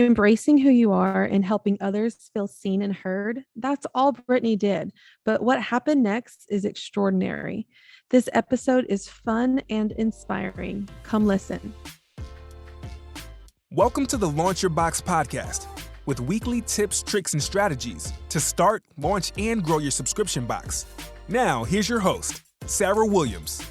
Embracing who you are and helping others feel seen and heard, that's all Britney did. But what happened next is extraordinary. This episode is fun and inspiring. Come listen. Welcome to the Launch Your Box podcast with weekly tips, tricks, and strategies to start, launch, and grow your subscription box. Now, here's your host, Sarah Williams.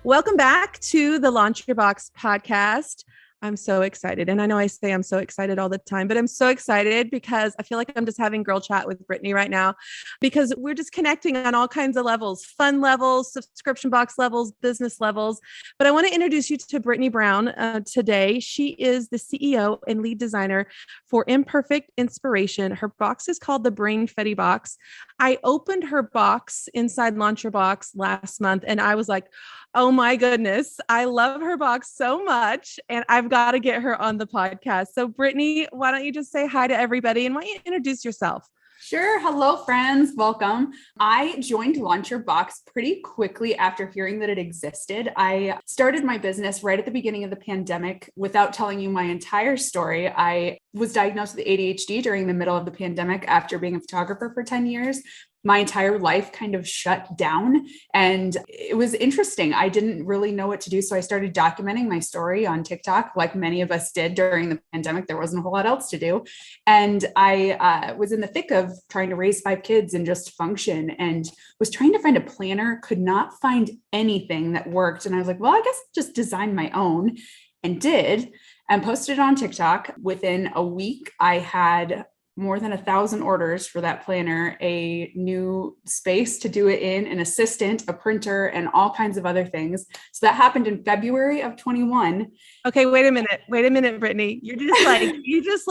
Welcome back to the Launch Your Box podcast. I'm so excited. And I know I say I'm so excited all the time, but I'm so excited because I feel like I'm just having girl chat with Britney right now because we're just connecting on all kinds of levels, fun levels, subscription box levels, business levels. But I want to introduce you to Britney Brown today. She is the CEO and lead designer for Imperfect Inspiration. Her box is called the Brain Fetty Box. I opened her box inside Launch Your Box last month and I was like, oh my goodness, I love her box so much. And I've got to get her on the podcast. So Britney, why don't you just say hi to everybody and why don't you introduce yourself? Sure. Hello, friends. Welcome. I joined Launch Your Box pretty quickly after hearing that it existed. I started my business right at the beginning of the pandemic. Without telling you my entire story, I was diagnosed with ADHD during the middle of the pandemic after being a photographer for 10 years. My entire life kind of shut down and it was interesting. I didn't really know what to do. So I started documenting my story on TikTok, like many of us did during the pandemic. There wasn't a whole lot else to do. And I was in the thick of trying to raise 5 kids and just function and was trying to find a planner, could not find anything that worked. And I was like, well, I guess I'll just design my own, and did, and posted it on TikTok. Within a week, I had more than 1,000 orders for that planner, a new space to do it in, an assistant, a printer, and all kinds of other things. So that happened in February of 21. Okay, wait a minute, Britney. You just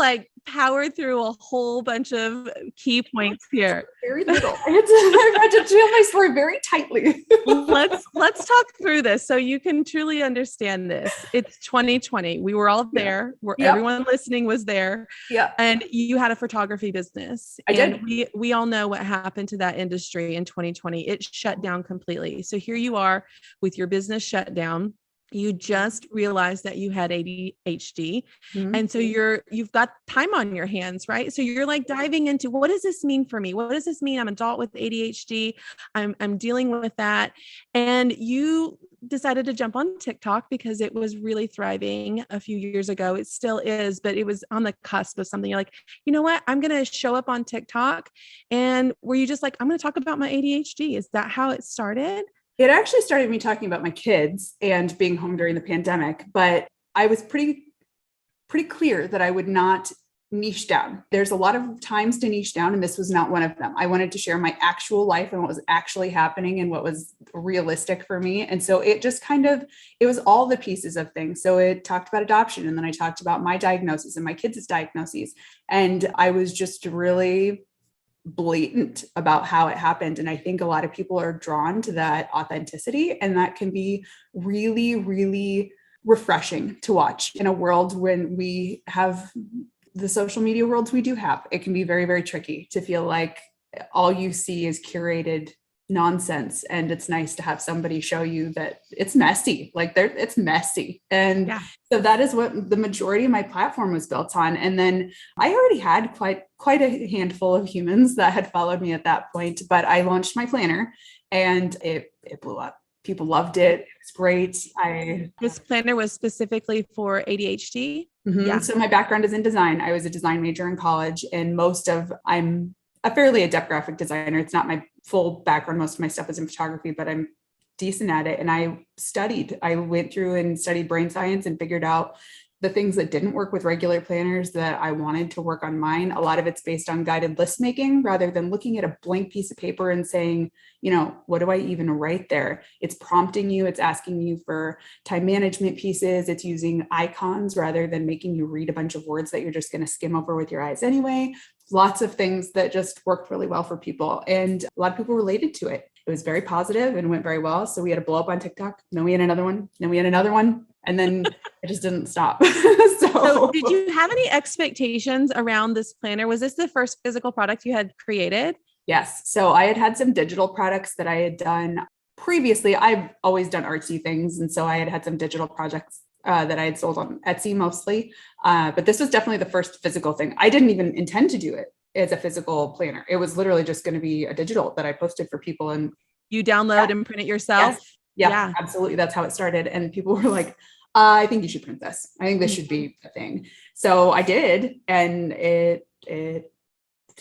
powered through a whole bunch of key points here. Very little. I had to tell my story very tightly. Let's talk through this so you can truly understand this. It's 2020. We were all there. Everyone listening was there. Yeah. And you had a photography business. I did. We all know what happened to that industry in 2020. It shut down completely. So here you are with your business shut down. You just realized that you had ADHD. Mm-hmm. And so you've got time on your hands, right? So you're like diving into, what does this mean for me? What does this mean? I'm an adult with ADHD. I'm dealing with that. And you decided to jump on TikTok because it was really thriving a few years ago. It still is, but it was on the cusp of something. You're like, you know what? I'm going to show up on TikTok. And were you just like, I'm going to talk about my ADHD? Is that how it started? It actually started me talking about my kids and being home during the pandemic, but I was pretty clear that I would not niche down. There's a lot of times to niche down, and this was not one of them. I wanted to share my actual life and what was actually happening and what was realistic for me. And so it just it was all the pieces of things. So it talked about adoption, and then I talked about my diagnosis and my kids' diagnoses. And I was just really blatant about how it happened. And I think a lot of people are drawn to that authenticity, and that can be really, really refreshing to watch in a world when we have the social media worlds we do have. It can be very, very tricky to feel like all you see is curated nonsense. And it's nice to have somebody show you that it's messy, it's messy. And so that is what the majority of my platform was built on. And then I already had quite a handful of humans that had followed me at that point, but I launched my planner and it blew up. People loved it. It was great. This planner was specifically for ADHD. Mm-hmm. Yeah. So my background is in design. I was a design major in college, and I'm a fairly adept graphic designer. It's not my full background. Most of my stuff is in photography, but I'm decent at it. And I went through and studied brain science and figured out the things that didn't work with regular planners that I wanted to work on mine. A lot of it's based on guided list making rather than looking at a blank piece of paper and saying, what do I even write there? It's prompting you. It's asking you for time management pieces. It's using icons rather than making you read a bunch of words that you're just going to skim over with your eyes anyway. Lots of things that just worked really well for people. And a lot of people related to it. It was very positive and went very well. So we had a blow up on TikTok. Then we had another one. Then we had another one. And then it just didn't stop. So did you have any expectations around this planner? Was this the first physical product you had created? Yes. So I had some digital products that I had done previously. I've always done artsy things. And so I had some digital projects that I had sold on Etsy mostly. But this was definitely the first physical thing. I didn't even intend to do it as a physical planner. It was literally just going to be a digital that I posted for people. And you download and print it yourself. Yes. Yeah, absolutely. That's how it started. And people were like, I think you should print this. I think this should be a thing. So I did, and it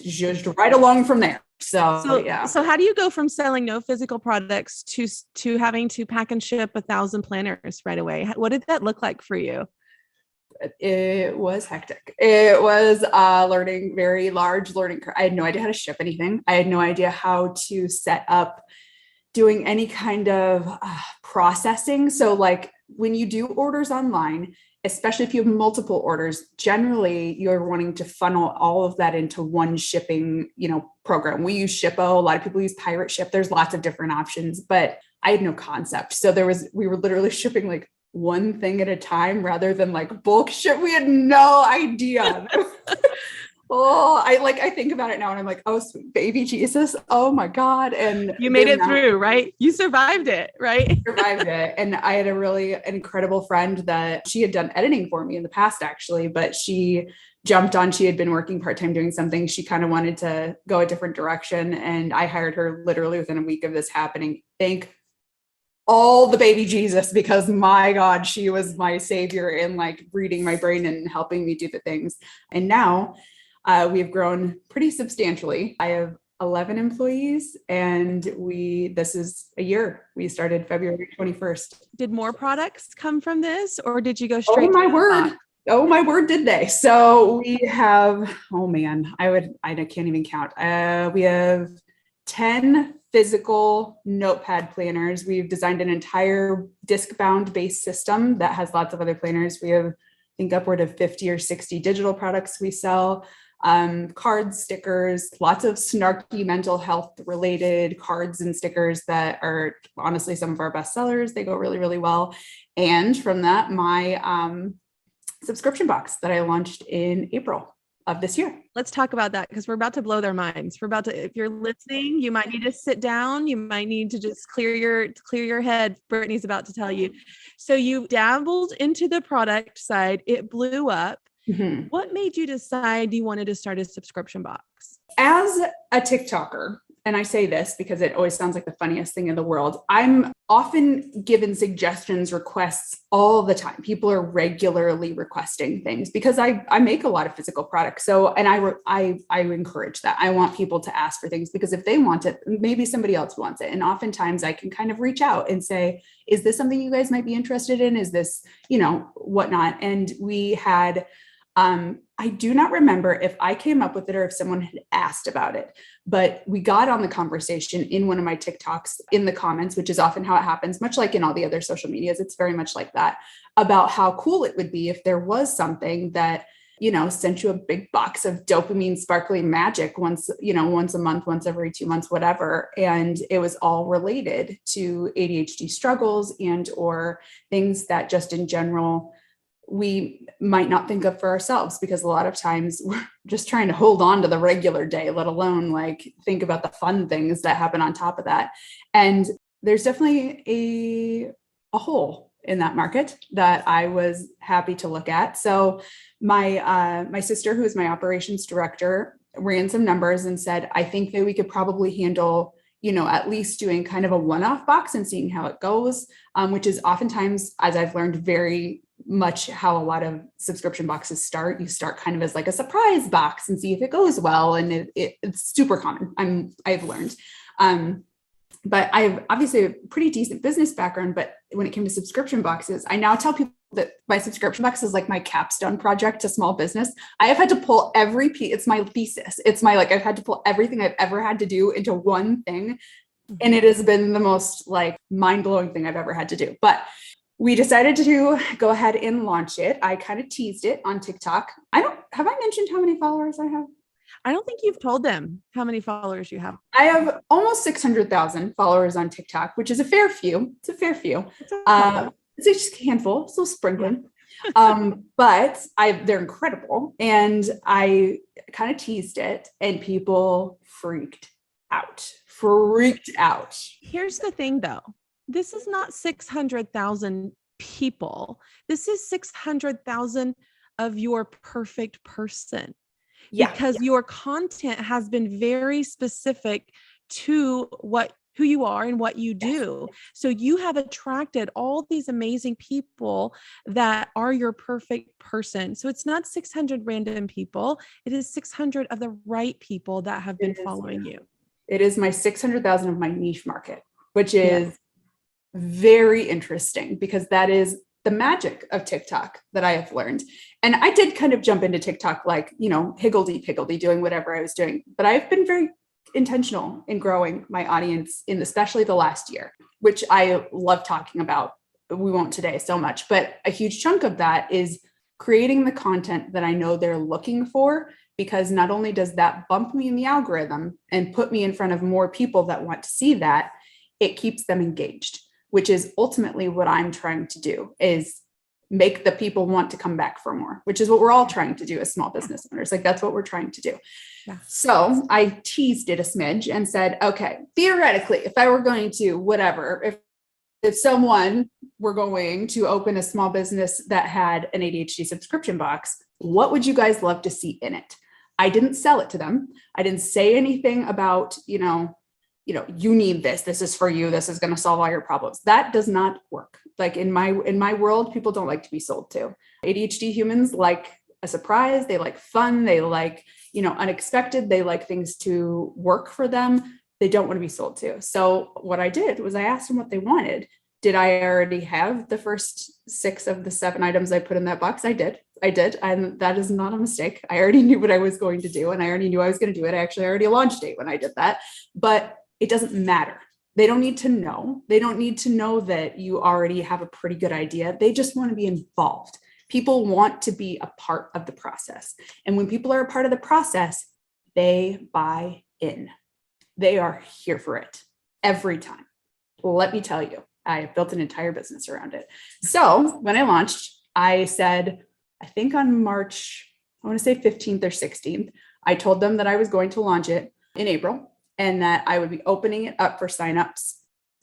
just right along from there. So yeah. So how do you go from selling no physical products to having to pack and ship 1,000 planners right away? What did that look like for you? It was hectic. It was very large learning curve. I had no idea how to ship anything. I had no idea how to set up doing any kind of processing. So like when you do orders online, especially if you have multiple orders, generally you're wanting to funnel all of that into one shipping, program. We use Shippo. A lot of people use Pirate Ship. There's lots of different options, but I had no concept. So we were literally shipping like one thing at a time rather than like bulk ship. We had no idea. I think about it now and I'm like, oh, sweet baby Jesus. Oh my God. And you made it through, right? You survived it, right? Survived it. And I had a really incredible friend that she had done editing for me in the past, actually, but she jumped on, she had been working part-time doing something. She kind of wanted to go a different direction. And I hired her literally within a week of this happening. Thank all the baby Jesus, because my God, she was my savior in like reading my brain and helping me do the things. And now we have grown pretty substantially. I have 11 employees and this is a year. We started February 21st. Did more products come from this or did you go straight? Oh my word, did they? So we have, I can't even count. We have 10 physical notepad planners. We've designed an entire disc-bound based system that has lots of other planners. We have, I think, upward of 50 or 60 digital products we sell. Cards, stickers, lots of snarky mental health related cards and stickers that are honestly some of our best sellers. They go really, really well. And from that, my subscription box that I launched in April of this year. Let's talk about that because we're about to blow their minds. If you're listening, you might need to sit down. You might need to just clear your head. Brittany's about to tell you. So you dabbled into the product side. It blew up. Mm-hmm. What made you decide you wanted to start a subscription box? As a TikToker, and I say this because it always sounds like the funniest thing in the world, I'm often given suggestions, requests all the time. People are regularly requesting things because I make a lot of physical products. So, and I encourage that. I want people to ask for things because if they want it, maybe somebody else wants it. And oftentimes I can kind of reach out and say, is this something you guys might be interested in? Is this, whatnot? And we had, I do not remember if I came up with it or if someone had asked about it, but we got on the conversation in one of my TikToks in the comments, which is often how it happens, much like in all the other social medias. It's very much like that, about how cool it would be if there was something that, sent you a big box of dopamine sparkling magic once a month, once every 2 months, whatever. And it was all related to ADHD struggles and or things that just in general we might not think of for ourselves, because a lot of times we're just trying to hold on to the regular day, let alone like think about the fun things that happen on top of that. And there's definitely a hole in that market that I was happy to look at. So my sister, who is my operations director, ran some numbers and said, I think that we could probably handle at least doing kind of a one-off box and seeing how it goes, which is oftentimes, as I've learned, very much how a lot of subscription boxes start. You start kind of as like a surprise box and see if it goes well. And it's super common. I've learned. But I have obviously a pretty decent business background, but when it came to subscription boxes, I now tell people that my subscription box is like my capstone project to small business. I have had to pull every piece. It's my thesis. It's my, I've had to pull everything I've ever had to do into one thing. And it has been the most mind-blowing thing I've ever had to do. But we decided to go ahead and launch it. I kind of teased it on TikTok. Have I mentioned how many followers I have? I don't think you've told them how many followers you have. I have almost 600,000 followers on TikTok, which is a fair few. It's a fair few. It's just a handful, it's a little sprinkling. But they're incredible. And I kind of teased it and people freaked out. Here's the thing though. This is not 600,000 people. This is 600,000 of your perfect person. Yeah. Because your content has been very specific to who you are and what you do. So you have attracted all these amazing people that are your perfect person. So it's not 600 random people. It is 600 of the right people that have been following you. It is my 600,000 of my niche market, which is very interesting because that is the magic of TikTok that I have learned. And I did kind of jump into TikTok, like, higgledy-piggledy doing whatever I was doing, but I've been very intentional in growing my audience in especially the last year, which I love talking about. We won't today so much, but a huge chunk of that is creating the content that I know they're looking for, because not only does that bump me in the algorithm and put me in front of more people that want to see that, it keeps them engaged, which is ultimately what I'm trying to do, is make the people want to come back for more, which is what we're all trying to do as small business owners. Like, that's what we're trying to do. Yeah. So I teased it a smidge and said, okay, theoretically, if I were going to if someone were going to open a small business that had an ADHD subscription box, what would you guys love to see in it? I didn't sell it to them. I didn't say anything about, you need this. This is for you. This is going to solve all your problems. That does not work. Like in my world, people don't like to be sold to. ADHD humans like a surprise. They like fun. They like, unexpected. They like things to work for them. They don't want to be sold to. So what I did was I asked them what they wanted. Did I already have the first 6 of the 7 items I put in that box? I did. And that is not a mistake. I already knew what I was going to do, and I already knew I was going to do it. I actually already launched it when I did that, but it doesn't matter. They don't need to know. They don't need to know that you already have a pretty good idea. They just want to be involved. People want to be a part of the process. And when people are a part of the process, they buy in. They are here for it every time. Let me tell you, I have built an entire business around it. So when I launched, I said, I think on March, I want to say 15th or 16th, I told them that I was going to launch it in April and that I would be opening it up for signups.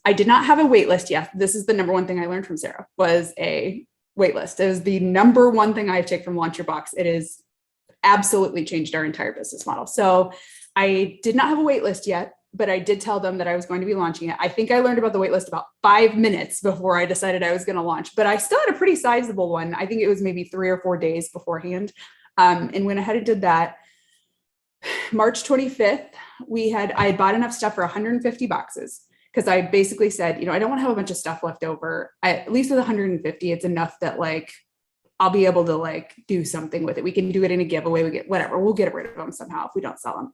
I did not have a wait list yet. This is the number one thing I learned from Sarah, was a wait list. It was the number one thing I take from Launch Your Box. It has absolutely changed our entire business model. So I did not have a wait list yet, but I did tell them that I was going to be launching it. I think I learned about the wait list about 5 minutes before I decided I was going to launch, but I still had a pretty sizable one. I think it was maybe 3 or 4 days beforehand. And went ahead and did that. March 25th, I had bought enough stuff for 150 boxes, because I basically said, I don't want to have a bunch of stuff left over. At least with 150, it's enough that I'll be able to do something with it. We can do it in a giveaway. We'll get rid of them somehow if we don't sell them.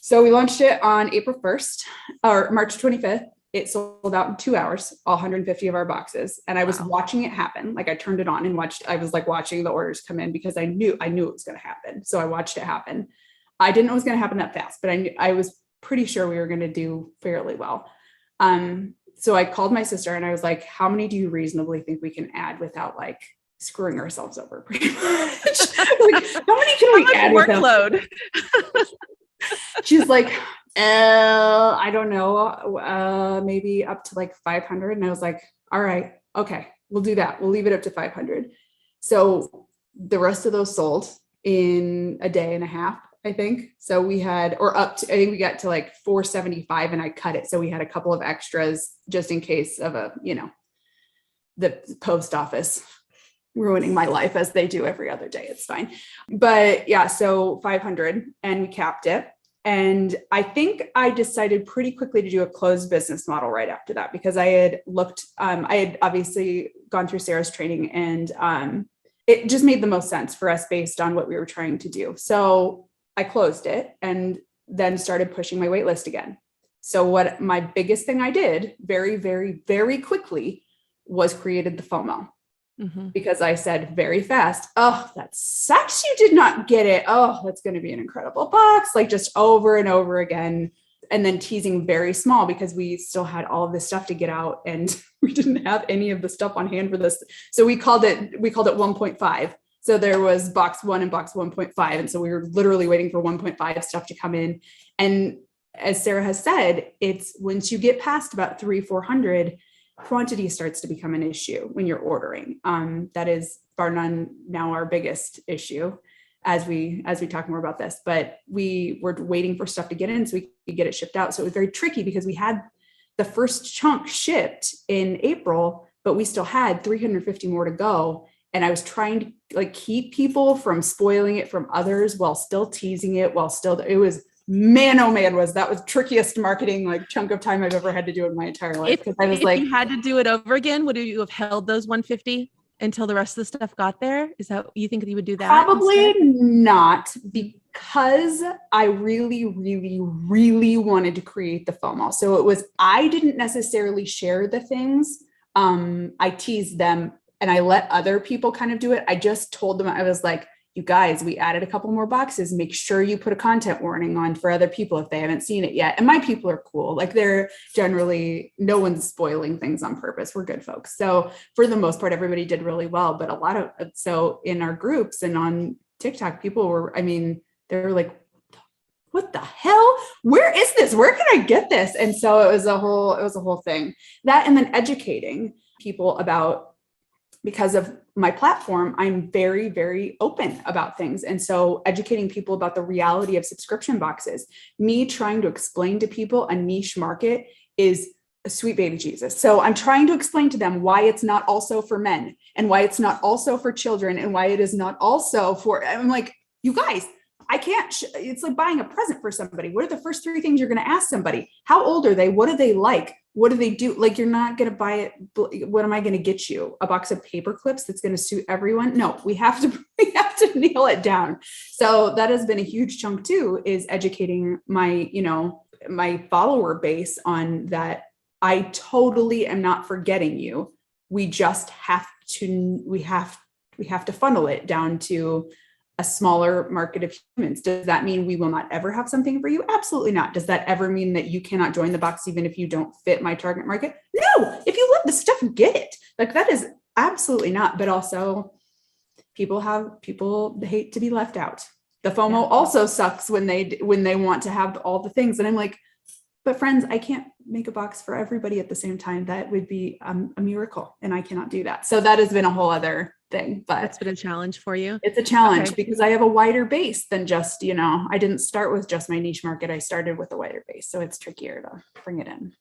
So we launched it on April 1st or March 25th. It sold out in 2 hours, all 150 of our boxes. And I was watching it happen. I turned it on and I was watching the orders come in, because I knew it was going to happen. So I watched it happen. I didn't know it was going to happen that fast, but I was pretty sure we were going to do fairly well. So I called my sister and I was like, how many do you reasonably think we can add without screwing ourselves over pretty much? How many can we add? Workload. She's like, I don't know, maybe up to 500. And I was like, all right, okay, we'll do that. We'll leave it up to 500. So the rest of those sold in a day and a half, I think. So we had, I think we got to 475 and I cut it. So we had a couple of extras just in case of the post office ruining my life, as they do every other day. It's fine. But yeah, so 500 and we capped it. And I think I decided pretty quickly to do a closed business model right after that, because I had looked, I had obviously gone through Sarah's training, and it just made the most sense for us based on what we were trying to do. So I closed it and then started pushing my wait list again. So what my biggest thing I did very, very, very quickly was created the FOMO. Mm-hmm. Because I said very fast, oh, that sucks, you did not get it. Oh, that's going to be an incredible box, just over and over again. And then teasing very small, because we still had all of this stuff to get out and we didn't have any of the stuff on hand for this. So we called it 1.5. So there was box 1 and box 1.5. And so we were literally waiting for 1.5 stuff to come in. And as Sarah has said, it's once you get past about 300-400, quantity starts to become an issue when you're ordering. That is bar none now our biggest issue as we talk more about this, but we were waiting for stuff to get in so we could get it shipped out. So it was very tricky because we had the first chunk shipped in April, but we still had 350 more to go. And I was trying to like keep people from spoiling it from others while still teasing it, it was, man, oh man, was trickiest marketing like chunk of time I've ever had to do in my entire life. Because I was if you had to do it over again, would you have held those 150 until the rest of the stuff got there? Is that, you think that you would do that? Probably not, because I really, really, really wanted to create the FOMO. So I didn't necessarily share the things. I teased them and I let other people kind of do it. I just told them, I was like, you guys, we added a couple more boxes. Make sure you put a content warning on for other people if they haven't seen it yet. And my people are cool. Like they're generally, no one's spoiling things on purpose. We're good folks. So for the most part, everybody did really well. But so in our groups and on TikTok, people were, they were like, what the hell? Where is this? Where can I get this? And so it was a whole thing. That, and then educating people about, because of my platform, I'm very, very open about things. And so educating people about the reality of subscription boxes, me trying to explain to people a niche market is a sweet baby Jesus. So I'm trying to explain to them why it's not also for men and why it's not also for children and why it is not also for, I'm like, you guys, I can't, it's like buying a present for somebody. What are the first 3 things you're going to ask somebody? How old are they? What do they like? What do they do? Like, you're not going to buy it. What am I going to get you? A box of paper clips that's going to suit everyone? No, we have to nail it down. So that has been a huge chunk too, is educating my follower base on that. I totally am not forgetting you. We just have to funnel it down to a smaller market of humans. Does that mean we will not ever have something for you? Absolutely not. Does that ever mean that you cannot join the box even if you don't fit my target market? No, if you love the stuff, get it. Like, that is absolutely not. But also people hate to be left out. The FOMO also sucks when they want to have all the things. And I'm like, but friends, I can't make a box for everybody at the same time. That would be a miracle. And I cannot do that. So that has been a whole other thing, but that's been a challenge for you. It's a challenge because I have a wider base than just, I didn't start with just my niche market. I started with a wider base. So it's trickier to bring it in.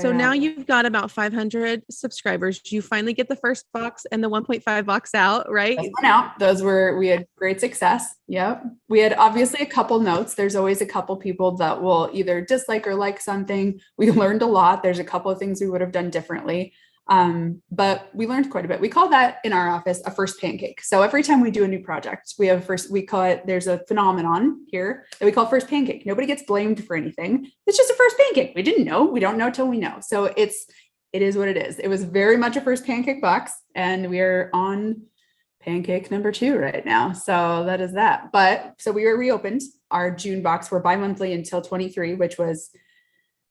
So now you've got about 500 subscribers. You finally get the first box and the 1.5 box out, right? We had great success. Yep. We had obviously a couple notes. There's always a couple people that will either dislike or like something. We learned a lot. There's a couple of things we would have done differently. But we learned quite a bit. We call that in our office a first pancake. So every time we do a new project, we call it, there's a phenomenon here that we call first pancake. Nobody gets blamed for anything. It's just a first pancake. We didn't know. We don't know till we know. So it is what it is. It was very much a first pancake box, and we are on pancake number 2 right now. So that is that. But so we were reopened. Our June box were bi-monthly until 23, which was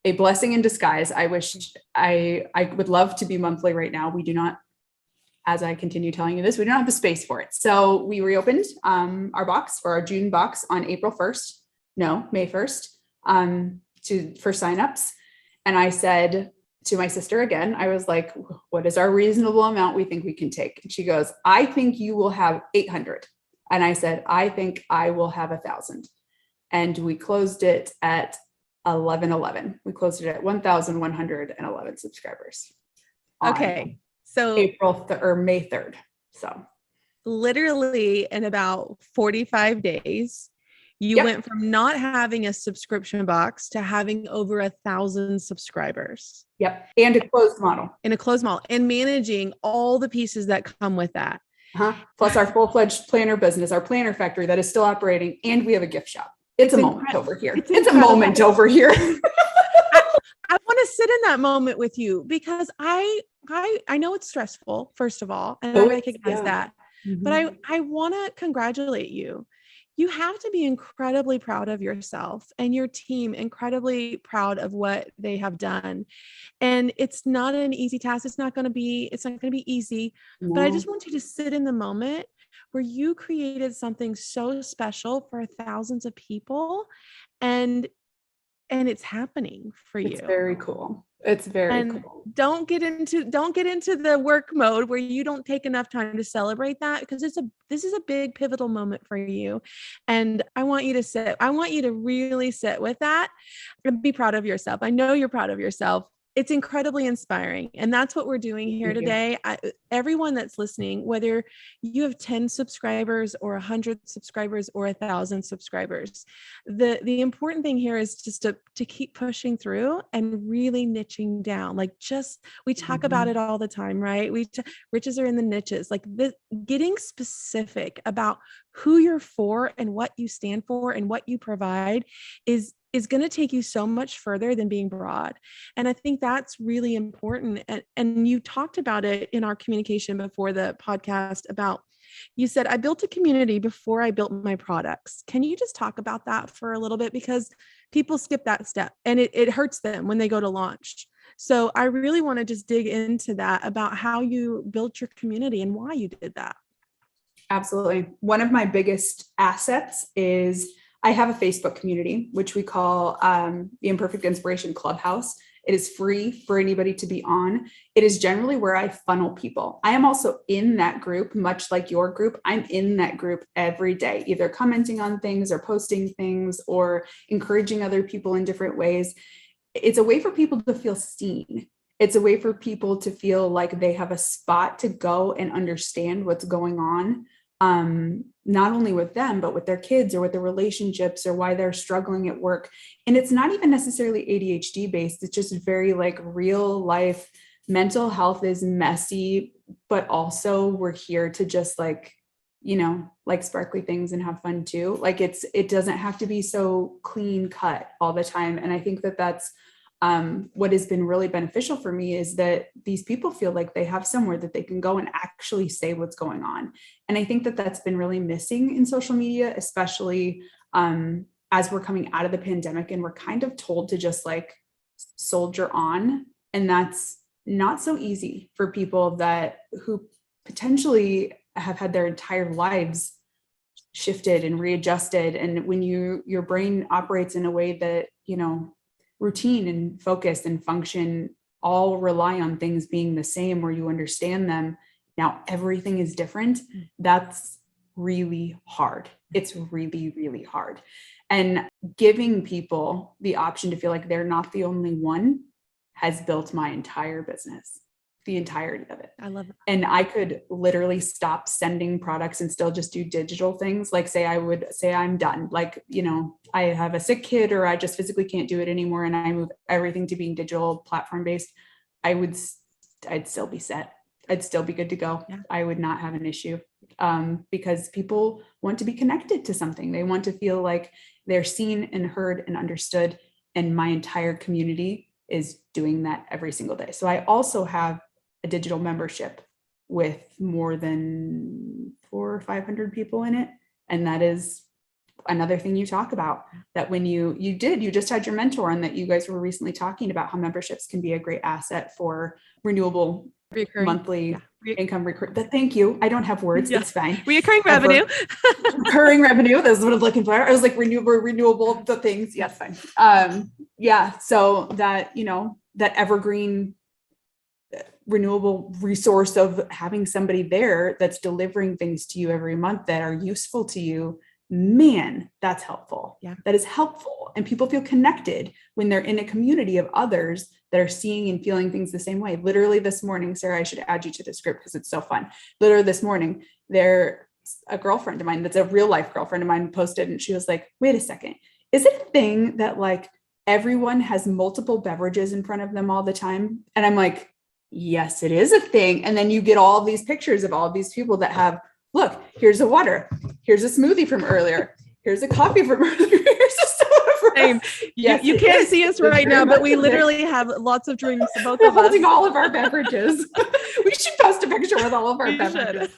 a blessing in disguise. I wish I would love to be monthly right now. We do not, as I continue telling you this, we don't have the space for it. So we reopened our box for our June box on May 1st, for signups. And I said to my sister again, I was like, what is our reasonable amount we think we can take? And she goes, I think you will have 800. And I said, I think I will have 1,000. And we closed it at 11. We closed it at 1,111 subscribers. Okay. So May 3rd. So literally in about 45 days, you went from not having a subscription box to having over 1,000 subscribers. Yep. And a closed model. And managing all the pieces that come with that. Plus our full-fledged planner business, our planner factory that is still operating. And we have a gift shop. It's a moment over here. It's a moment over here. I want to sit in that moment with you because I know it's stressful, first of all, and I recognize that, but I want to congratulate you. You have to be incredibly proud of yourself and your team, incredibly proud of what they have done. And it's not an easy task. It's not going to be easy, but I just want you to sit in the moment where you created something so special for thousands of people. And and it's happening for you. It's very cool. It's very cool. Don't get into the work mode where you don't take enough time to celebrate that, because this is a big pivotal moment for you. And I want you to really sit with that and be proud of yourself. I know you're proud of yourself. It's incredibly inspiring. And that's what we're doing here today. Everyone that's listening, whether you have 10 subscribers or 100 subscribers or 1,000 subscribers, the important thing here is just to keep pushing through and really niching down. Like, we talk about it all the time, right? Riches are in the niches. Like, getting specific about who you're for and what you stand for and what you provide is going to take you so much further than being broad. And I think that's really important. And you talked about it in our communication before the podcast about, you said, I built a community before I built my products. Can you just talk about that for a little bit? Because people skip that step and it hurts them when they go to launch. So I really want to just dig into that, about how you built your community and why you did that. Absolutely. One of my biggest assets is I have a Facebook community, which we call the Imperfect Inspiration Clubhouse. It is free for anybody to be on. It is generally where I funnel people. I am also in that group, much like your group. I'm in that group every day, either commenting on things or posting things or encouraging other people in different ways. It's a way for people to feel seen. It's a way for people to feel like they have a spot to go and understand what's going on. Not only with them, but with their kids or with their relationships or why they're struggling at work. And it's not even necessarily ADHD based. It's just very like real life. Mental health is messy, but also we're here to just like sparkly things and have fun too. Like it doesn't have to be so clean cut all the time. And I think that that's what has been really beneficial for me, is that these people feel like they have somewhere that they can go and actually say what's going on. And I think that that's been really missing in social media, especially as we're coming out of the pandemic and we're kind of told to just like soldier on. And that's not so easy for people who potentially have had their entire lives shifted and readjusted. And when your brain operates in a way that, routine and focus and function all rely on things being the same, where you understand them. Now everything is different. That's really hard. It's really, really hard. And giving people the option to feel like they're not the only one has built my entire business, the entirety of it. I love it. And I could literally stop sending products and still just do digital things. Like I would say I'm done. Like, I have a sick kid or I just physically can't do it anymore. And I move everything to being digital platform based. I'd still be set. I'd still be good to go. Yeah. I would not have an issue because people want to be connected to something. They want to feel like they're seen and heard and understood. And my entire community is doing that every single day. So I also have a digital membership with more than 400 or 500 people in it. And that is another thing you talk about, that when you just had your mentor on, that you guys were recently talking about how memberships can be a great asset for renewable monthly income. Thank you. I don't have words. Yeah. It's fine. Recurring revenue. Recurring revenue. That's what I'm looking for. I was like renewable the things. Yes, fine. So that, that evergreen renewable resource of having somebody there that's delivering things to you every month that are useful to you, man, that's helpful. Yeah. That is helpful. And people feel connected when they're in a community of others that are seeing and feeling things the same way. Literally this morning, Sarah, I should add you to the script because it's so fun. Literally this morning, a girlfriend of mine, that's a real life girlfriend of mine, posted, and she was like, wait a second, is it a thing that like everyone has multiple beverages in front of them all the time? And I'm like, yes, it is a thing. And then you get all these pictures of all these people that have, look, here's a water, here's a smoothie from earlier, here's a coffee from earlier, here's a soda from Yes, you can't see us right now, but we literally have lots of drinks. Both We're of us holding all of our beverages. We should post a picture with all of our beverages.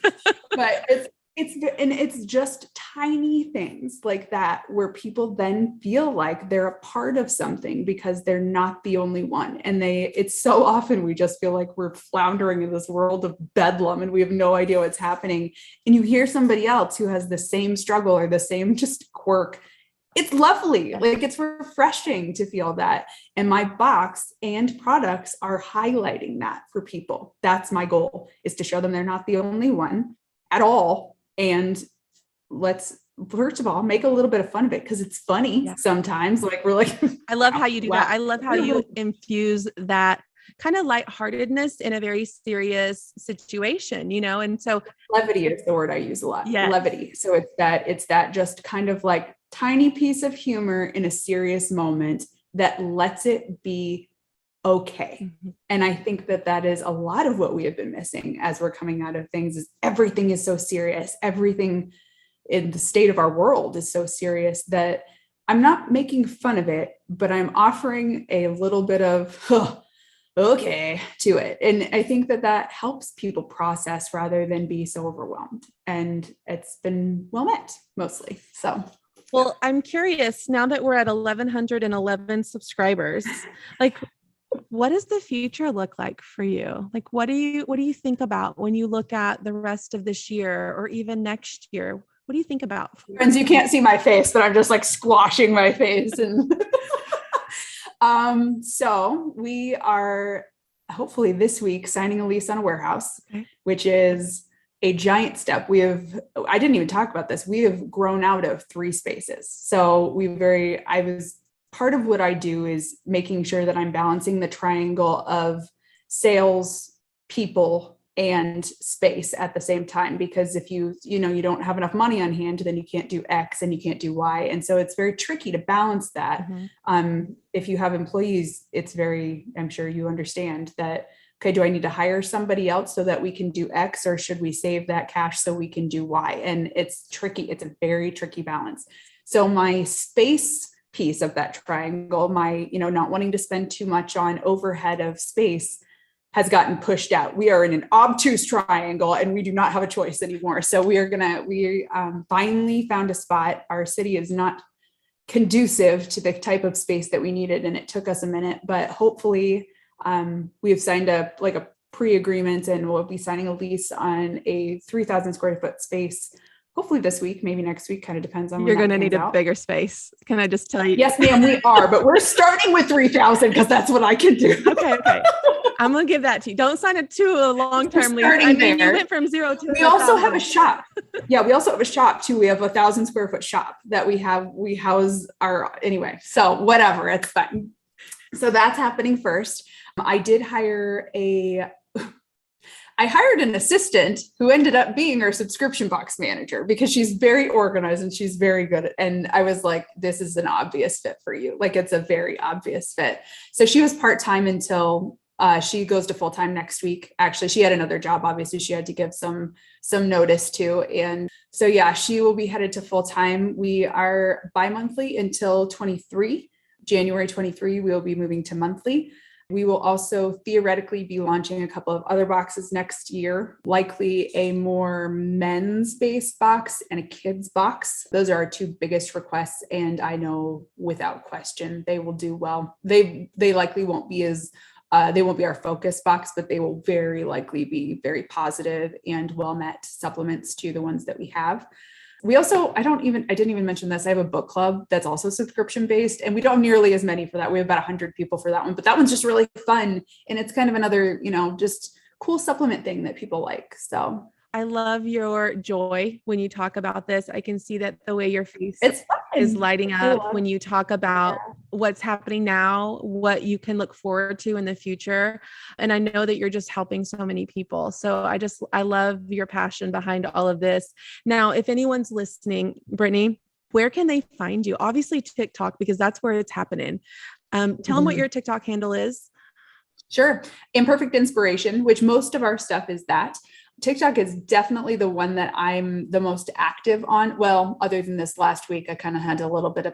But it's just tiny things like that where people then feel like they're a part of something because they're not the only one. And it's so often we just feel like we're floundering in this world of bedlam and we have no idea what's happening. And you hear somebody else who has the same struggle or the same just quirk, It's lovely. Like it's refreshing to feel that. And my box and products are highlighting that for people. That's my goal, is to show them they're not the only one at all. And let's, first of all, make a little bit of fun of it, because it's funny sometimes. Like we're like, I love how you do that. I love how you infuse that kind of lightheartedness in a very serious situation, and so levity is the word I use a lot. Yes. Levity. So it's that just kind of like tiny piece of humor in a serious moment that lets it be okay. Mm-hmm. And I think that is a lot of what we have been missing as we're coming out of things, is everything is so serious. Everything in the state of our world is so serious that I'm not making fun of it, but I'm offering a little bit of, okay, to it. And I think that helps people process rather than be so overwhelmed. And it's been well met mostly. So, well, I'm curious, now that we're at 1,111 subscribers, like, what does the future look like for you? Like, what do you think about when you look at the rest of this year or even next year? What do you think about? Friends, you can't see my face, but I'm just like squashing my face. And so we are hopefully this week signing a lease on a warehouse, which is a giant step. I didn't even talk about this. We have grown out of 3 spaces. So part of what I do is making sure that I'm balancing the triangle of sales, people, and space at the same time, because if you don't have enough money on hand, then you can't do X and you can't do Y. And so it's very tricky to balance that. Mm-hmm. If you have employees, I'm sure you understand that, okay, do I need to hire somebody else so that we can do X, or should we save that cash so we can do Y? And it's tricky. It's a very tricky balance. So my space piece of that triangle, my, not wanting to spend too much on overhead of space, has gotten pushed out. We are in an obtuse triangle and we do not have a choice anymore. So we finally found a spot. Our city is not conducive to the type of space that we needed, and it took us a minute, but hopefully we have signed a pre-agreement, and we'll be signing a lease on a 3,000 square foot space. Hopefully this week, maybe next week, kind of depends on when you're going to need a bigger space. Can I just tell you? Yes, ma'am, we are, but we're starting with 3,000 because that's what I can do. Okay. I'm going to give that to you. Don't sign it to a long-term lease. I mean, you went from 0 to. We also have a shop. Yeah, we also have a shop too. We have 1,000 square foot shop that we house anyway. So whatever, it's fine. So that's happening first. I hired an assistant who ended up being our subscription box manager, because she's very organized and she's very good. And I was like, this is an obvious fit for you. Like, it's a very obvious fit. So she was part-time until she goes to full-time next week. Actually, she had another job. Obviously, she had to give some notice to. And so, yeah, she will be headed to full-time. We are bi-monthly until January 23, we will be moving to monthly. We will also theoretically be launching a couple of other boxes next year, likely a more men's-based box and a kids box. Those are our 2 biggest requests, and I know without question they will do well. They likely won't be they won't be our focus box, but they will very likely be very positive and well-met supplements to the ones that we have. We also, I didn't even mention this. I have a book club that's also subscription based, and we don't have nearly as many for that. We have about 100 people for that one, but that one's just really fun. And it's kind of another, just cool supplement thing that people like. So I love your joy when you talk about this. I can see that the way your face is lighting up when you talk about what's happening now, what you can look forward to in the future. And I know that you're just helping so many people. So I love your passion behind all of this. Now, if anyone's listening, Britney, where can they find you? Obviously TikTok, because that's where it's happening. Tell them what your TikTok handle is. Sure. Imperfect Inspiration, which most of our stuff is that. TikTok is definitely the one that I'm the most active on. Well, other than this last week, I kind of had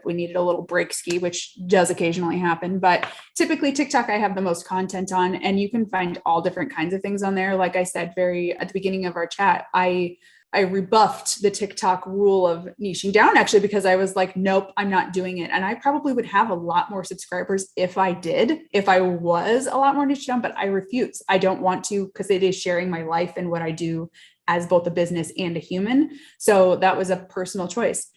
we needed a little break ski, which does occasionally happen, but typically TikTok, I have the most content on, and you can find all different kinds of things on there. Like I said, at the beginning of our chat, I rebuffed the TikTok rule of niching down, actually, because I was like, nope, I'm not doing it. And I probably would have a lot more subscribers if I was a lot more niche down, but I refuse. I don't want to, because it is sharing my life and what I do as both a business and a human. So that was a personal choice.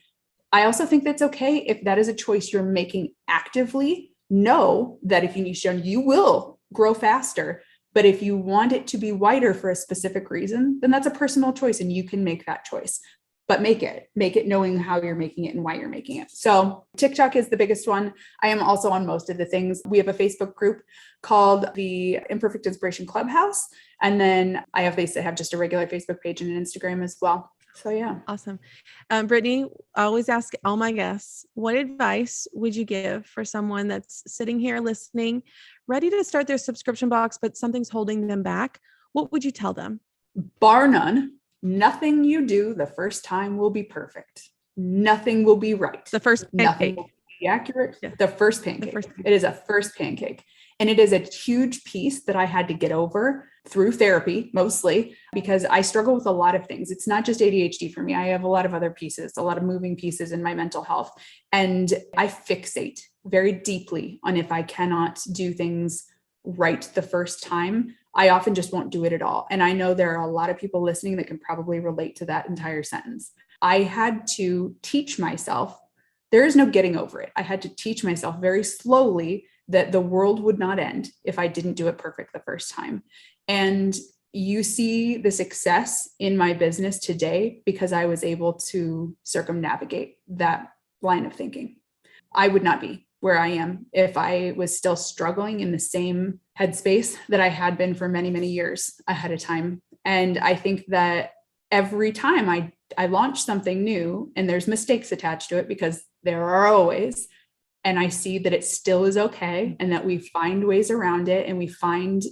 I also think that's okay if that is a choice you're making actively. Know that if you niche down, you will grow faster. But if you want it to be wider for a specific reason, then that's a personal choice and you can make that choice. But make it knowing how you're making it and why you're making it. So TikTok is the biggest one. I am also on most of the things. We have a Facebook group called the Imperfect Inspiration Clubhouse. And then I have just a regular Facebook page and an Instagram as well. So yeah. Awesome. Britney, I always ask all my guests, what advice would you give for someone that's sitting here listening, ready to start their subscription box, but something's holding them back? What would you tell them? Bar none. Nothing you do the first time will be perfect. Nothing will be right. The first pancake. Nothing will be accurate. Yeah. The first pancake. It is a first pancake. And it is a huge piece that I had to get over through therapy, mostly because I struggle with a lot of things. It's not just ADHD for me. I have a lot of other pieces, a lot of moving pieces in my mental health. And I fixate very deeply on if I cannot do things right the first time, I often just won't do it at all. And I know there are a lot of people listening that can probably relate to that entire sentence. I had to teach myself, there is no getting over it. I had to teach myself very slowly that the world would not end if I didn't do it perfect the first time. And you see the success in my business today because I was able to circumnavigate that line of thinking. I would not be where I am if I was still struggling in the same headspace that I had been for many, many years ahead of time. And I think that every time I launch something new and there's mistakes attached to it, because there are always, and I see that it still is okay and that we find ways around it and we find,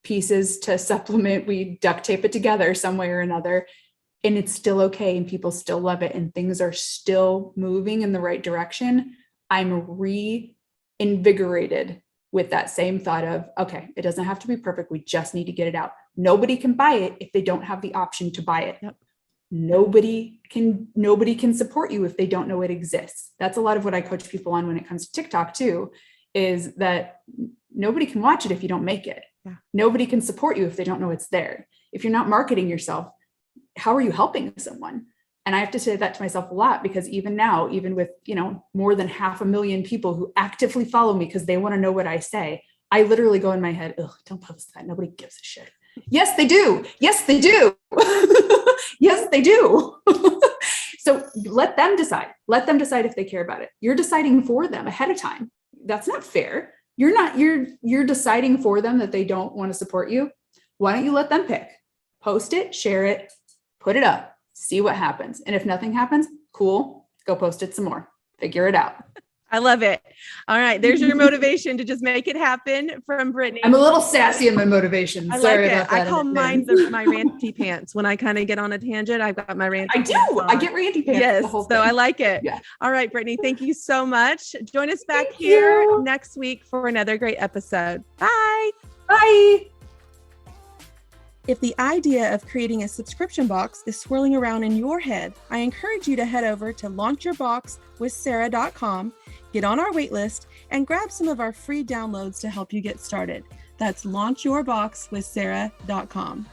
pieces to supplement, we duct tape it together some way or another, and it's still okay and people still love it and things are still moving in the right direction. I'm reinvigorated with that same thought of, okay, it doesn't have to be perfect. We just need to get it out. Nobody can buy it if they don't have the option to buy it. Yep. Nobody can support you if they don't know it exists. That's a lot of what I coach people on when it comes to TikTok too, is that nobody can watch it if you don't make it. Yeah. Nobody can support you if they don't know it's there. If you're not marketing yourself, how are you helping someone? And I have to say that to myself a lot, because even now, even with, more than 500,000 people who actively follow me because they want to know what I say, I literally go in my head, oh, don't post that. Nobody gives a shit. Yes, they do. Yes, they do. Yes, they do. So let them decide. Let them decide if they care about it. You're deciding for them ahead of time. That's not fair. You're deciding for them that they don't want to support you. Why don't you let them pick? Post it, share it, put it up. See what happens. And if nothing happens, cool, go post it some more. Figure it out. I love it. All right. There's your motivation to just make it happen from Britney. I'm a little sassy in my motivation. Sorry about that. I call mine my ranty pants. When I kind of get on a tangent, I've got my ranty pants. I do. I get ranty pants. Yes. The whole so thing. I like it. Yeah. All right, Britney. Thank you so much. Join us back here next week for another great episode. Bye. Bye. If the idea of creating a subscription box is swirling around in your head, I encourage you to head over to launchyourboxwithsarah.com, get on our waitlist, and grab some of our free downloads to help you get started. That's launchyourboxwithsarah.com.